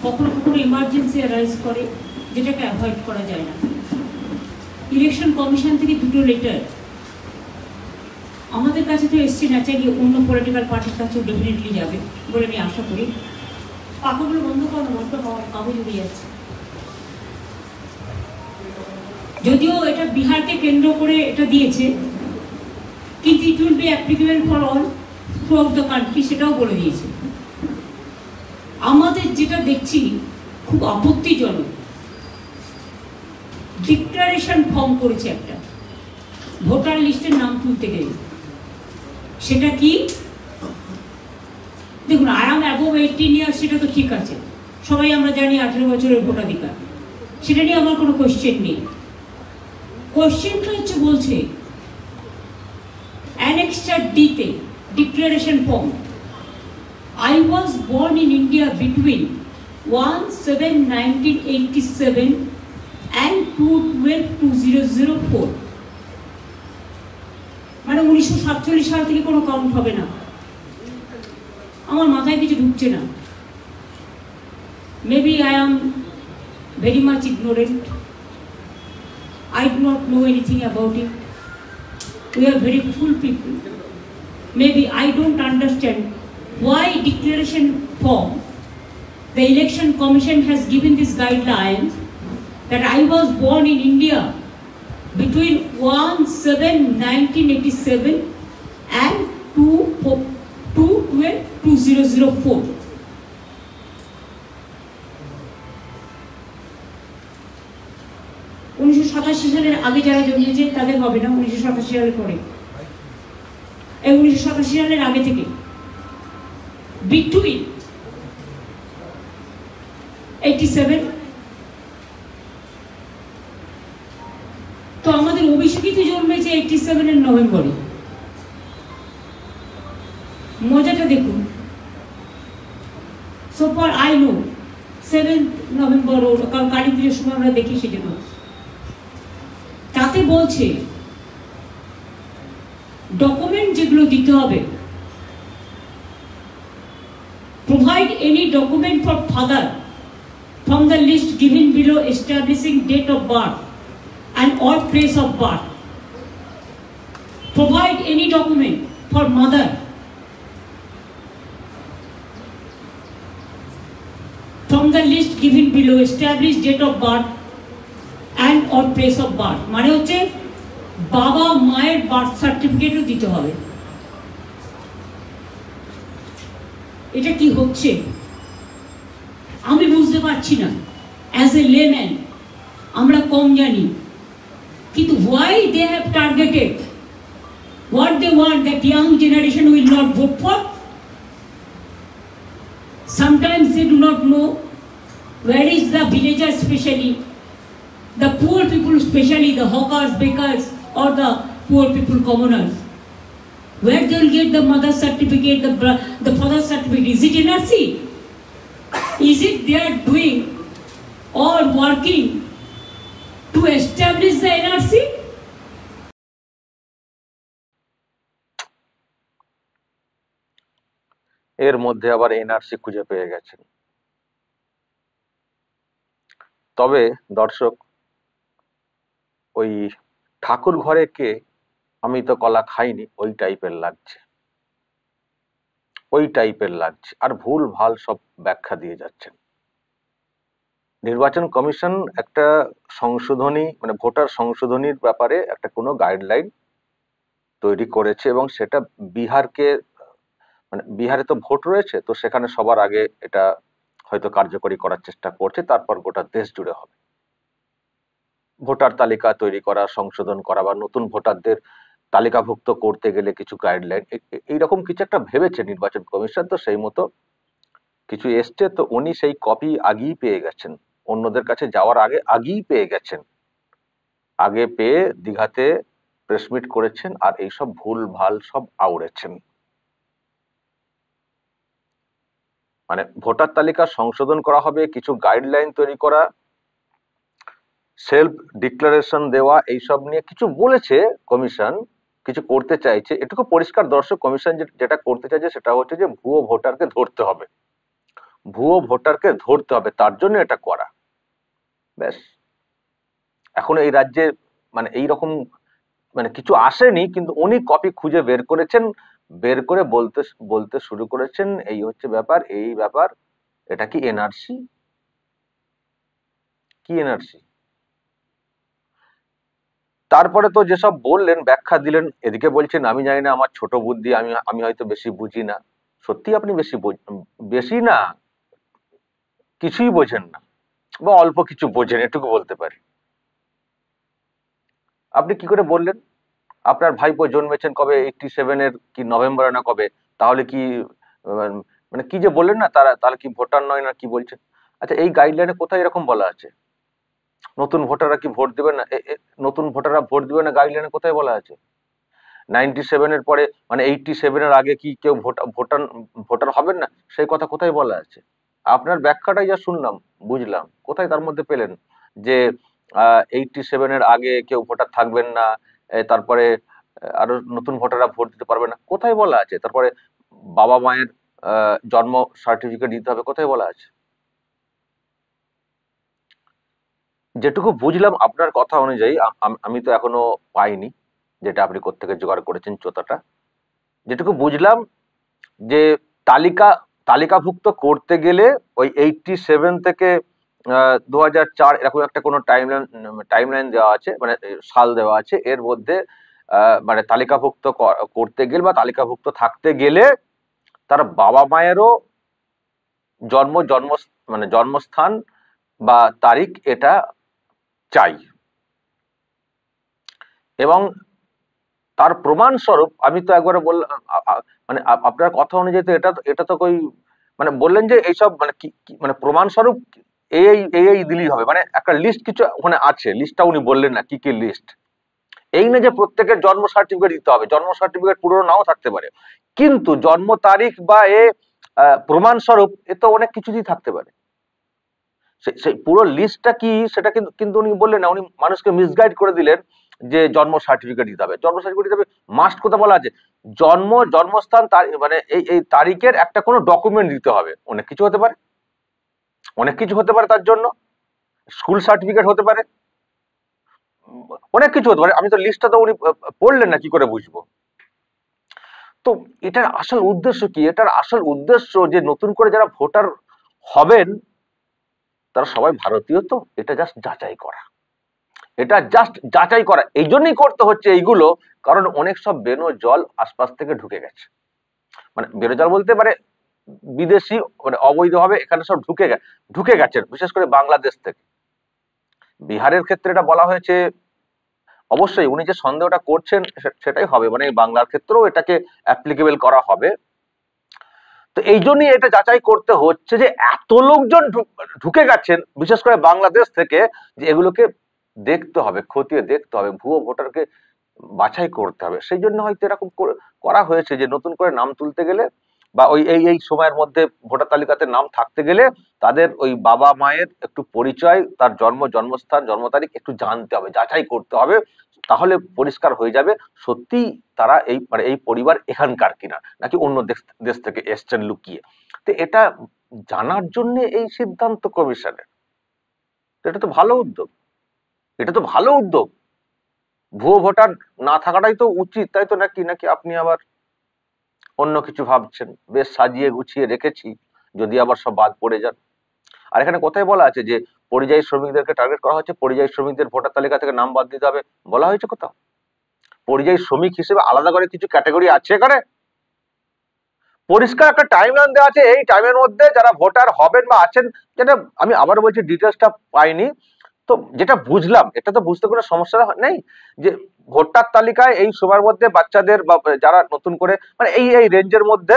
কখনো কখনো emergency arise করে, যেটাকে অ্যাভয়েড করা যায় না। ইলেকশন কমিশন থেকে দুটো লেটার আমাদের কাছে তো এসছে, ন্যাচারালি অন্য পলিটিক্যাল পার্টির কাছেও ডেফিনেটলি যাবে বলে আমি আশা করি। পাখাগুলো বন্ধ করো, বন্ধ কাগজ উড়ে যাচ্ছে। যদিও এটা বিহারকে কেন্দ্র করে এটা দিয়েছে, কিন্তু it will be applicable for all through out the country, সেটাও বলে দিয়েছে। আমাদের যেটা দেখছি খুব আপত্তিজনক, ডিক্লারেশন ফর্ম করেছে একটা ভোটার লিস্টের নাম তুলতে গেলে। সেটা কি? দেখুন, আই এম অ্যাবভ 18 ইয়ার্স, সেটা তো ঠিক আছে, সবাই আমরা জানি 18 বছরের ভোটাধিকার, সেটা নিয়ে আমার কোনো কোশ্চেন নেই। কোশ্চেনটা হচ্ছে, বলছে অ্যানেক্সচার ডিতে declaration form, I was born in India between 1/7/1987 and 2/12/2004, মানে 1947 সাল থেকে কোনো কাউন্ট হবে না। আমার মাথায় কিছু ঢুকছে না। Maybe I am very much ignorant, I do not know anything about it. We are very full people. Maybe I don't understand why declaration form the election commission has given these guidelines that I was born in India between 1/7/1987 and 2/12/2004. সালের আগে যারা জন্মেছে তাদের হবে না, 1987 সালের পরে, এই 1987 সালের আগে থেকে between 87, তো আমাদের অভিষেকিত জন্মেছে 87 এর নভেম্বরে। মজাটা দেখুন, so far I know 7 November, কারণ কালী পুজোর সময় আমরা দেখি সেজন্য। তাতে বলছে ডকুমেন্ট যেগুলো দিতে হবে, provide any document for father from the list given below establishing date of birth and or place of birth. Provide any document for mother from the list given below establish date of birth and or place of birth, মানে হচ্ছে বাবা মায়ের birth সার্টিফিকেটও দিতে হবে। এটা কি হচ্ছে আমি বুঝতে পারছি না। অ্যাজ এ লেম্যান আমরা কম জানি, কিন্তু why they have targeted what they want that young generation will not vote for? Sometimes they do not know where is the villagers, especially the poor people, especially the hawkers, bakers, or the poor people, commoners. Where they will get the mother certificate, the father certificate? Is it NRC? Is it they are doing or working to establish the NRC? এর মধ্যে আবার NRC খুঁজে পেয়ে গেছেন। তবে দর্শক, ওই ঠাকুর ঘরে কে আমি তো কলা খাইনি ওই টাইপের লাগছে, ওই টাইপের লাগছে, আর ভুল ভাল সব ব্যাখ্যা দিয়ে যাচ্ছেন। নির্বাচন কমিশন একটা সংশোধনী, মানে ভোটার সংশোধনীর ব্যাপারে একটা কোনো গাইডলাইন তৈরি করেছে, এবং সেটা বিহারকে, মানে বিহারে তো ভোট রয়েছে, তো সেখানে সবার আগে এটা হয়তো কার্যকরী করার চেষ্টা করছে, তারপর গোটা দেশ জুড়ে হবে। ভোটার তালিকা তৈরি করা, সংশোধন করা, বা নতুন ভোটারদের তালিকাভুক্ত করতে গেলে কিছু গাইডলাইন, এইরকম কিছু একটা ভেবেছে নির্বাচন কমিশন। তো সেই মতো কিছু এসছে, তো উনি সেই কপি আগেই পেয়ে গেছেন, অন্যদের কাছে যাওয়ার আগে আগেই পেয়ে গেছেন, আগে পেয়ে দীঘাতে প্রেসমিট করেছেন, আর এইসব ভুল ভাল সব আউড়েছেন। মানে ভোটার তালিকা সংশোধন করা হবে, কিছু গাইডলাইন তৈরি করা, সেলফ ডিক্লারেশন দেওয়া, এইসব নিয়ে কিছু বলেছে কমিশন, কিছু করতে চাইছে। এটুকু পরিষ্কার দর্শক, কমিশন যেটা করতে চাইছে সেটা হচ্ছে যে ভুয়ো ভোটারকে ধরতে হবে। ভুয়ো ভোটারকে ধরতে হবে, তার জন্য এটা করা। ব্যাস, এখন এই রাজ্যে মানে এইরকম মানে কিছু আসেনি, কিন্তু উনি কপি খুঁজে বের করেছেন, বের করে বলতে বলতে শুরু করেছেন এই হচ্ছে ব্যাপার, এই ব্যাপার। এটা কি এনআরসি? কি এনআরসি? তারপরে তো যেসব বললেন, ব্যাখ্যা দিলেন, এদিকে বলছেন আমি জানি না, আমার ছোট বুদ্ধি, আমি আমি হয়তো বেশি বুঝি না। সত্যি আপনি বেশি না, কিছুই বোঝেন না, বা অল্প কিছু বোঝেন, এটুকু বলতে পারি। আপনি কি করে বললেন আপনার ভাইপো জন্মেছেন কবে, 87-এর কি নভেম্বরে না কবে? তাহলে কি মানে কি যে বললেন না, তারা তাহলে কি ভোটার নয় না কি বলছেন? আচ্ছা, এই গাইডলাইনে কোথায় এরকম বলা আছে নতুন ভোটাররা কি ভোট দেবে না? নতুন ভোটাররা ভোট দিবে না, গাইডলাইনে কোথায় বলা আছে? 97-এর পরে মানে 87-এর আগে কি কেউ ভোটার ভোটার হবেন না, সেই কথা কোথায় বলা আছে? আপনার ব্যাখ্যাটাই যা শুনলাম, বুঝলাম, কোথায় তার মধ্যে পেলেন যে 87-এর আগে কেউ ভোটার থাকবেন না, তারপরে আরো নতুন ভোটাররা ভোট দিতে পারবে না, কোথায় বলা আছে? তারপরে বাবা মায়ের জন্ম সার্টিফিকেট দিতে হবে, কোথায় বলা আছে? যেটুকু বুঝলাম আপনার কথা অনুযায়ী, আমি তো এখনো পাইনি, যেটা আপনি কোত্থেকে জোগাড় করেছেন চোতাটা, যেটুকু বুঝলাম যে তালিকাভুক্ত করতে গেলে ওই 87 থেকে 2004 এরকম একটা কোনো টাইমলাইন দেওয়া আছে, মানে সাল দেওয়া আছে, এর মধ্যে মানে তালিকাভুক্ত করতে গেলে বা তালিকাভুক্ত থাকতে গেলে তার বাবা মায়েরও মানে জন্মস্থান বা তারিখ এটা চাই, এবং তার প্রমাণস্বরূপ আমি তো একবারে বললাম, মানে আপনার কথা অনুযায়ী তো এটা তো কই মানে বললেন যে এইসব মানে মানে প্রমাণস্বরূপ এই দিলেই হবে, মানে একটা লিস্ট কিছু ওখানে আছে, লিস্টটা উনি বললেন না কি কি লিস্ট। এই না যে প্রত্যেকের জন্ম সার্টিফিকেট দিতে হবে, জন্ম সার্টিফিকেট পুরো নাও থাকতে পারে, কিন্তু জন্ম তারিখ বা প্রমাণস্বরূপ এ তো অনেক কিছু দিয়ে থাকতে পারে। সেই পুরো লিস্টটা কি সেটা কিন্তু কিন্তু উনি বললেন না, উনি মানুষকে মিসগাইড করে দিলেন যে জন্ম সার্টিফিকেট দিতে হবে, জন্ম সার্টিফিকেট দিতে হবে, মাস্ট কথা বলা আছে, জন্মস্থান মানে এই তারিখের একটা কোনো ডকুমেন্ট দিতে হবে, অনেক কিছু হতে পারে, অনেক কিছু হতে পারে, তার জন্য স্কুল সার্টিফিকেট হতে পারে, অনেক কিছু হতে পারে। আমি তো লিস্টটা তো উনি পড়লেন না, কি করে বুঝবো? তো এটার আসল উদ্দেশ্য কি? এটার আসল উদ্দেশ্য যে নতুন করে যারা ভোটার হবেন তারা সবাই ভারতীয়, তো এটা জাস্ট যাচাই করা, এটা জাস্ট যাচাই করা। এই জন্যই করতে হচ্ছে এইগুলো, কারণ অনেক সব বেনো জল আশপাশ থেকে ঢুকে গেছে, মানে বেনো জল বলতে পারে বিদেশি, মানে অবৈধভাবে এখানে সব ঢুকে গেছেন, বিশেষ করে বাংলাদেশ থেকে। বিহারের ক্ষেত্রে এটা বলা হয়েছে, অবশ্যই উনি যে সন্দেহটা করছেন সেটাই হবে, মানে বাংলার ক্ষেত্রেও এটাকে অ্যাপ্লিকেবল করা হবে। তো এই জন্যই এটা যাচাই করতে হচ্ছে যে এত লোকজন ঢুকে গেছেন বিশেষ করে বাংলাদেশ থেকে, যে এগুলোকে দেখতে হবে, খতিয়ে দেখতে হবে, ভুয়ো ভোটারকে বাছাই করতে হবে। সেই জন্য হয়তো এরকম করা হয়েছে যে নতুন করে নাম তুলতে গেলে বা ওই এই সময়ের মধ্যে ভোটার তালিকাতে নাম থাকতে গেলে তাদের ওই বাবা মায়ের একটু পরিচয়, তার জন্মস্থান, জন্ম তারিখ একটু জানতে হবে, যাচাই করতে হবে, তাহলে পরিষ্কার হয়ে যাবে সত্যি তারা মানে এই পরিবার এখানকার কিনা, নাকি অন্য দেশ থেকে এসছেন লুকিয়ে। তো এটা জানার জন্য এই সিদ্ধান্ত কমিশনের, এটা তো ভালো উদ্যোগ, এটা তো ভালো উদ্যোগ। ভুয়ো ভোটার না থাকাটাই তো উচিত, তাই তো? নাকি নাকি আপনি আবার অন্য কিছু ভাবছেন? বেশ সাজিয়ে গুছিয়ে রেখেছি, যদি আবার সব বাদ পড়ে যান। আর এখানে কোথায় বলা আছে যে পরিযায়ী শ্রমিকদেরকে টার্গেট করা হচ্ছে, পরিযায়ী শ্রমিকদের ভোটার তালিকা থেকে নাম বাদ দিতে হবে, বলা হয়েছে কোথাও? পরিযায়ী শ্রমিক হিসেবে আলাদা করে কিছু ক্যাটাগরি আছে এখানে? পরিষ্কার একটা টাইমলাইন দেওয়া আছে, এই টাইমের মধ্যে যারা ভোটার হবেন বা আছেন, যেটা আমি আবার বলছি ডিটেলসটা পাইনি, তো যেটা বুঝলাম, এটা তো বুঝতে কোনো সমস্যা নেই যে ভোটার তালিকায় এই সময়ের মধ্যে বাচ্চাদের বা যারা নতুন করে মানে এই রেঞ্জের মধ্যে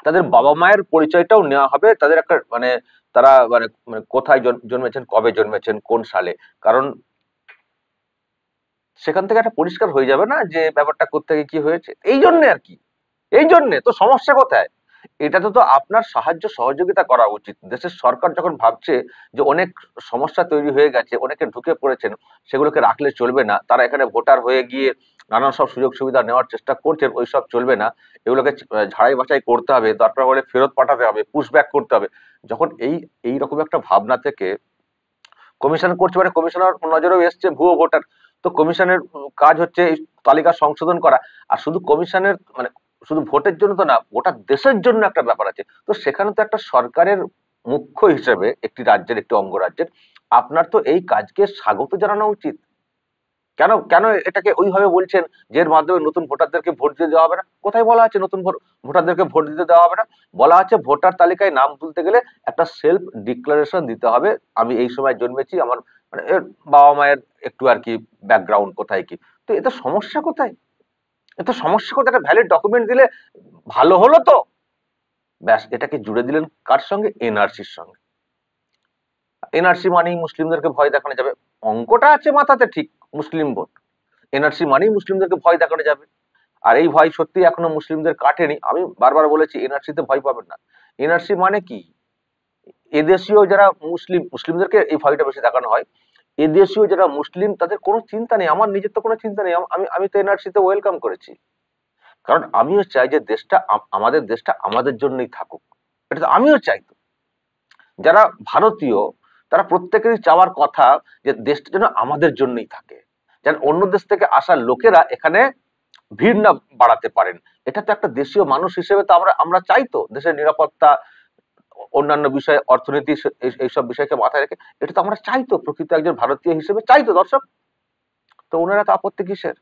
তাদের বাবা মায়ের পরিচয়টাও নেওয়া হবে, তাদের একটা মানে তারা মানে কোথায় জন্মেছেন, কবে জন্মেছেন, কোন সালে, কারণ সেখান থেকে একটা পরিষ্কার হয়ে যাবে না যে ব্যাপারটা কোত্থেকে কি হয়েছে। এই জন্য আর কি, এই জন্যে তো সমস্যা কোথায়? এটাতে তো আপনার সাহায্য সহযোগিতা করা উচিত। দেশের সরকার যখন ভাবছে যে অনেক সমস্যা তৈরি হয়ে গেছে, অনেকে ঢুকে পড়েছেন, সেগুলোকে রাখলে চলবে না, তারা এখানে ভোটার হয়ে গিয়ে নানান সব সুযোগ সুবিধা নেওয়ার চেষ্টা করছেন, ওইসব চলবে না, এগুলোকে ঝাড়াই বাছাই করতে হবে, দরকার হলে ফেরত পাঠাতে হবে, পুশব্যাক করতে হবে। যখন এই রকম একটা ভাবনা থেকে কমিশন করছে, মানে কমিশনার নজরেও এসছে ভুয়ো ভোটার, তো কমিশনের কাজ হচ্ছে এই তালিকা সংশোধন করা। আর শুধু কমিশনের মানে শুধু ভোটের জন্য তো না, গোটা দেশের জন্য একটা ব্যাপার আছে। তো সেখানে তো একটা সরকারের মুখ্য হিসেবে একটি রাজ্যের, একটি অঙ্গরাজ্যের, আপনার তো এই কাজকে স্বাগত জানানো উচিত। কেন কেন এটাকে ওইভাবে বলছেন যে এর মাধ্যমে নতুন ভোটারদেরকে ভোট দিতে দেওয়া হবে না? কোথায় বলা আছে নতুন ভোটারদেরকে ভোট দিতে দেওয়া হবে না? বলা আছে ভোটার তালিকায় নাম তুলতে গেলে একটা সেলফ ডিক্লারেশন দিতে হবে, আমি এই সময় জন্মেছি, আমার মানে বাবা মায়ের একটু আর কি ব্যাকগ্রাউন্ড কোথায় কি। তো এতে সমস্যা কোথায়? এতে সমস্যা কোথায়? একটা ভ্যালিড ডকুমেন্ট দিলে ভালো হলো তো। ব্যাস, এটাকে জুড়ে দিলেন কার সঙ্গে? এনআরসির সঙ্গে। এনআরসি মানেই মুসলিমদেরকে ভয় দেখানো যাবে, অঙ্কটা আছে মাথাতে ঠিক, মুসলিম ভোট। এনআরসি মানেই মুসলিমদেরকে ভয় দেখানো যাবে। আর এই ভয় সত্যি এখনো মুসলিমদের কাটেনি। আমি বারবার বলেছি এনআরসিতে ভয় পাবেন না। এনআরসি মানে কি, এদেশীয় যারা মুসলিমদেরকে এই ভয়টা বেশি দেখানো হয়। এদেশীয় যারা মুসলিম তাদের কোনো চিন্তা নেই, আমার নিজের তো কোনো চিন্তা নেই, আমি তো এনআরসিতে ওয়েলকাম করেছি। কারণ আমিও চাই যে দেশটা আমাদের দেশটা আমাদের জন্যই থাকুক, এটা তো আমিও চাই। তো যারা ভারতীয় তারা প্রত্যেকেরই চাওয়ার কথা যে দেশটা যেন আমাদের জন্যই থাকে, যেন অন্য দেশ থেকে আসা লোকেরা এখানে ভিড় না বাড়াতে পারেন। এটা তো একটা দেশীয় মানুষ হিসেবে তো আমরা চাই তো দেশের নিরাপত্তা, অন্যান্য বিষয়, অর্থনীতি, এইসব বিষয়কে মাথায় রেখে এটা তো আমরা চাই তো, প্রকৃত একজন ভারতীয় হিসেবে চাই তো দর্শক। তো ওনারা তো আপত্তি কিসের?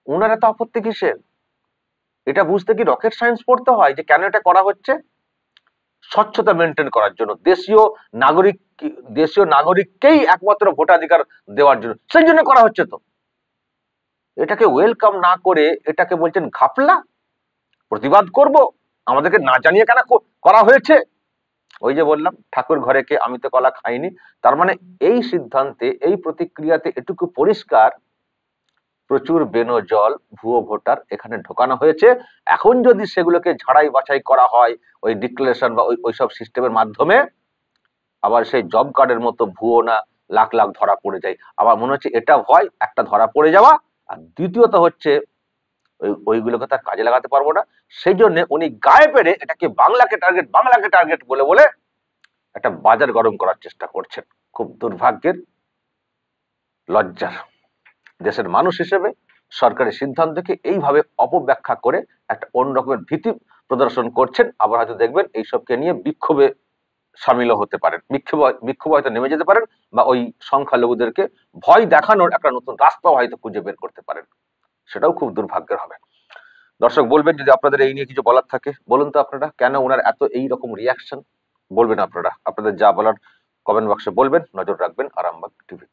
ওনারা তো আপত্তি কিসের? এটা বুঝতে কি রকেট সায়েন্স পড়তে হয় যে কেন এটা করা হচ্ছে? স্বচ্ছতা মেনটেন করার জন্য, দেশীয় নাগরিককেই একমাত্র ভোটাধিকার দেওয়ার জন্য, সেই জন্য করা হচ্ছে। তো এটাকে ওয়েলকাম না করে এটাকে বলছেন ঘাপলা, প্রতিবাদ করব, আমাদেরকে না জানিয়ে কেন করা হয়েছে? ওই যে বললাম ঠাকুর ঘরে কে, আমি তো কলা খাইনি। তার মানে এই সিদ্ধান্তে, এই প্রতিক্রিয়াতে এটুকু পরিষ্কার, প্রচুর বেনো জল ভুয়ো ভোটার এখানে ঢোকানো হয়েছে। এখন যদি সেগুলোকে ঝাড়াই বাছাই করা হয় ওই ডিক্লারেশন বা ওইসব সিস্টেমের মাধ্যমে, আবার সেই জব কার্ডের মতো ভুয়ো না লাখ লাখ ধরা পড়ে যায়। আবার মনে হচ্ছে এটা ভয়, একটা ধরা পড়ে যাওয়া, আর দ্বিতীয়ত হচ্ছে ওইগুলোকে তার কাজে লাগাতে পারবো না। সেই জন্য উনি গায়ে পেরে এটাকে বাংলাকে টার্গেট বলে বলে একটা বাজার গরম করার চেষ্টা করছেন। খুব দুর্ভাগ্যের, লজ্জার। দেশের মানুষ হিসেবে সরকারের সিদ্ধান্তকে এইভাবে অপব্যাখ্যা করে একটা অন্য রকমের ভীতি প্রদর্শন করছেন। আবার হয়তো দেখবেন এইসবকে নিয়ে বিক্ষোভে সামিলও হতে পারেন, বিক্ষোভ হয়তো নেমে যেতে পারেন, বা ওই সংখ্যালঘুদেরকে ভয় দেখানোর একটা নতুন রাস্তাও হয়তো খুঁজে বের করতে পারেন। সেটাও খুব দুর্ভাগ্যের হবে। দর্শক বলবেন যদি আপনাদের এই নিয়ে কিছু বলার থাকে, বলুন তো আপনারা কেন ওনার এত এই রকম রিয়াকশন, বলবেন আপনারা, আপনাদের যা বলার কমেন্ট বক্সে বলবেন। নজর রাখবেন আরামবাগ টিভি।